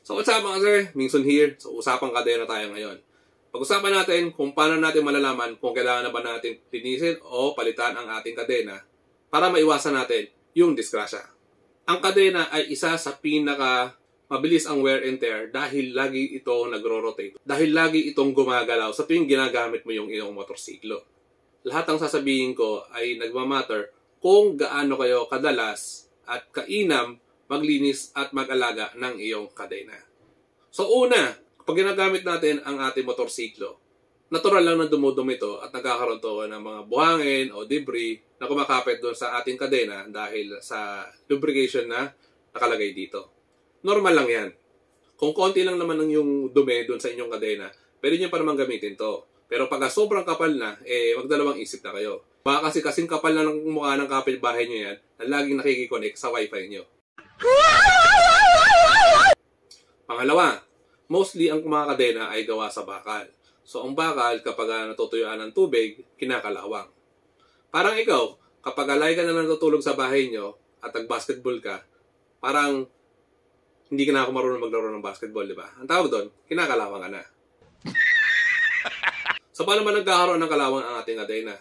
So what's up mga sir? Mingson here. So usapang kadena tayo ngayon. Pag-usapan natin kung paano natin malalaman kung kailangan na ba natin linisin o palitan ang ating kadena para maiwasan natin yung disgrasya. Ang kadena ay isa sa pinaka mabilis ang wear and tear dahil lagi ito nagro-rotate. Dahil lagi itong gumagalaw sa tuwing ginagamit mo yung iyong motorsiklo. Lahat ng sasabihin ko ay nagmamatter kung gaano kayo kadalas at kainam maglinis at mag-alaga ng iyong kadena. So una, kapag ginagamit natin ang ating motorsiklo, natural lang na dumudumi ito at nagkakaroon to ng mga buhangin o debris na kumakapit doon sa ating kadena dahil sa lubrication na nakalagay dito. Normal lang yan. Kung konti lang naman yung dumi doon sa inyong kadena, pwede nyo pa naman gamitin to. Pero pagka sobrang kapal na, magdalawang isip na kayo. Baka kasi kasing kapal na ng mukha ng kapitbahay nyo yan na laging nakikiconnect sa wifi nyo. Pangalawa, mostly ang mga kadena ay gawa sa bakal. So ang bakal, kapag natutuyuan ng tubig, kinakalawang. Parang ikaw, kapag alay ka na natutulog sa bahay nyo at nag-basketball ka, parang hindi ka na ako marunong maglaro ng basketball, di ba? Ang tawag doon, kinakalawang ka na. So paano ba nagkakaroon ng kalawang ang ating kadena?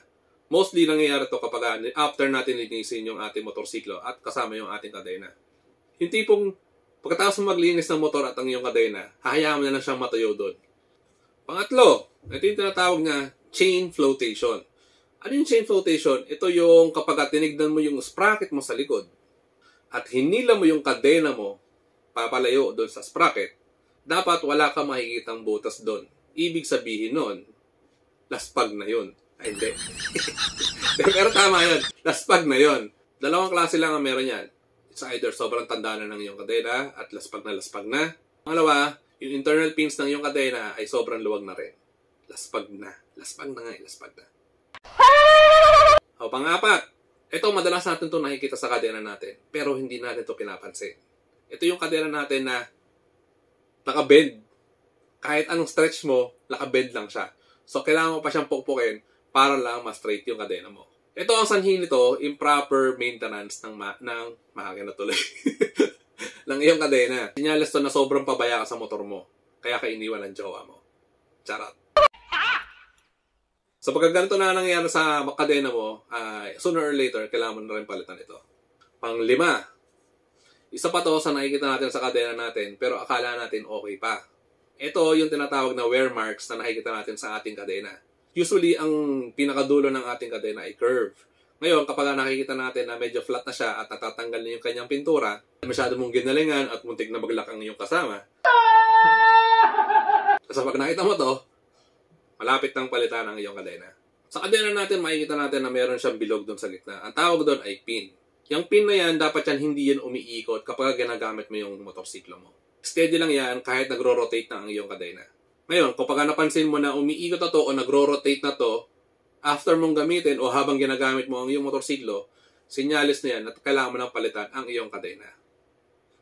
Mostly nangyayari ito kapag after natin linisin yung ating motorsiklo at kasama yung ating kadena. Yung tipong pagkatapos mo maglinis ng motor at ang iyong kadena, hahayaan mo na lang siyang matuyo doon. Pangatlo, ito yung tinatawag na chain flotation. Ano yung chain flotation? Ito yung kapag tinignan mo yung sprocket mo sa likod at hinila mo yung kadena mo papalayo doon sa sprocket, dapat wala ka makikitang butas doon. Ibig sabihin nun, laspag na yun. Ay, hindi. Pero tama yun. Laspag na yun. Dalawang klase lang ang meron yan. It's either sobrang tanda na ng iyong kadena at laspag na. Pangalawa, yung internal pins ng iyong kadena ay sobrang luwag na rin. Laspag na. Laspag na nga, laspag na. O pang-apat, ito madalas natin ito nakikita sa kadena natin, pero hindi natin ito pinapansin. Ito yung kadena natin na nakabend. Kahit anong stretch mo, nakabend lang siya. So kailangan mo pa siyang pukpukin para lang ma-straight yung kadena mo. Ito ang sanhi nito, improper maintenance ng makina tuloy. ng iyong kadena. Sinyalis to na sobrang pabaya ka sa motor mo. Kaya ka iniwan ng jowa mo. Charot. So pagka ganito na nangyayari sa kadena mo, sooner or later, kailangan mo na rin palitan ito. Pang-lima, isa pa to sa nakikita natin sa kadena natin, pero akala natin okay pa. Ito yung tinatawag na wear marks na nakikita natin sa ating kadena. Usually, ang pinakadulo ng ating kadena ay curve. Ngayon, kapag nakikita natin na medyo flat na siya at natatanggal na yung kanyang pintura, masyado mong ginalingan at muntik na maglak ang iyong kasama. So pag nakita mo to, malapit nang palitan ang iyong kadena. Sa kadena natin, makikita natin na meron siyang bilog doon sa gitna. Ang tawag doon ay pin. Yung pin na yan, dapat yan hindi yan umiikot kapag ginagamit mo yung motorsiklo mo. Steady lang yan kahit nagro-rotate na ang iyong kadena. Ngayon, kapag napansin mo na umiikot na to o nagro-rotate na to, after mong gamitin o habang ginagamit mo ang iyong motorsiklo, sinyalis na yan at kailangan mo nang palitan ang iyong kadena.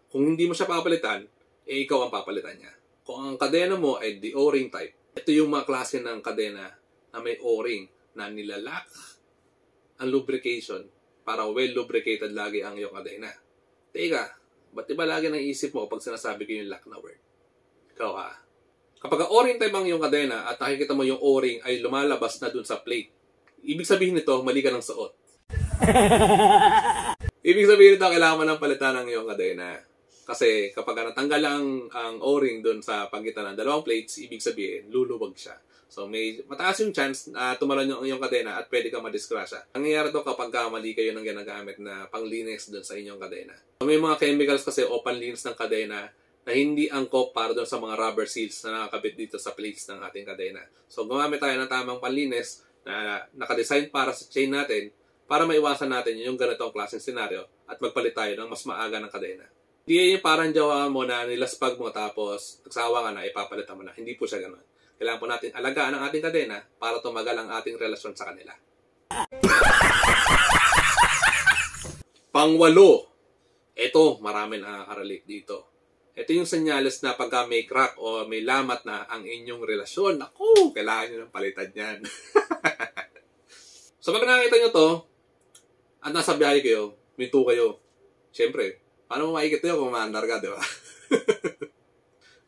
Kung hindi mo siya papalitan, ikaw ang papalitan niya. Kung ang kadena mo ay the O-ring type, ito yung mga klase ng kadena na may O-ring na nilalak ang lubrication para well lubricated lagi ang iyong kadena. Teka, ba't diba lagi naisip mo pag sinasabi ko yung lock na word? Ikaw ha? Kapag O-ring type ang iyong kadena at nakikita mo yung O-ring ay lumalabas na dun sa plate, ibig sabihin nito, mali ka ng suot. Ibig sabihin nito, kailangan mo ng palitan ng iyong kadena. Kasi kapag natanggal ang O-ring dun sa pagitan ng dalawang plates, ibig sabihin, luluwag siya. So may mataas yung chance na tumalon yung iyong kadena at pwede ka madisgrasya. Nangyayari to kapag mali kayo ng ginagamit na panglinis dun sa inyong kadena. So, may mga chemicals kasi o panlinis ng kadena na hindi angkop para doon sa mga rubber seals na nakakabit dito sa plates ng ating kadena. So gumamit tayo ng tamang panlinis na nakadesign para sa chain natin para maiwasan natin yung ganitong klaseng senaryo at magpalit tayo ng mas maaga ng kadena. Hindi yung parang jawa mo na nilaspag mo tapos nagsawa ka na ipapalitan mo na. Hindi po siya ganun. Kailangan po natin alagaan ang ating kadena para tumagal ang ating relasyon sa kanila. Pangwalo. Ito, marami nakaka-relate dito. Ito yung senyales na pagka may crack o may lamat na ang inyong relasyon, naku, kailangan nyo ng palitan yan. So pag nakita nyo to, at nasa biyahe kayo, minto kayo, siyempre, paano mo makikita yun kung maandar ka, di ba?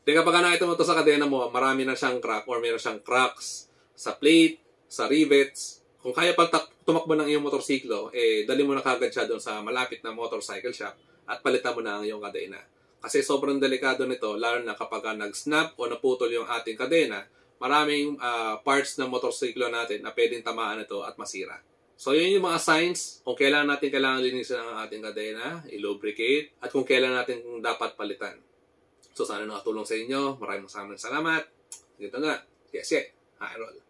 Then kapag nakita mo to sa kadena mo, marami na siyang crack or meron siyang cracks sa plate, sa rivets. Kung kaya pa tumakbo ng iyong motorsiklo, dali mo na kagad siya doon sa malapit na motorcycle shop at palitan mo na ang iyong kadena. Kasi sobrang delikado nito, lalo na kapag nag-snap o naputol yung ating kadena, maraming parts ng motorsiklo natin na pwedeng tamaan ito at masira. So, yun yung mga signs kung kailan linisin ang ating kadena, i-lubricate, at kung kailan natin dapat palitan. So, sana nakatulong sa inyo. Maraming salamat. Dito na. Yes, High roll.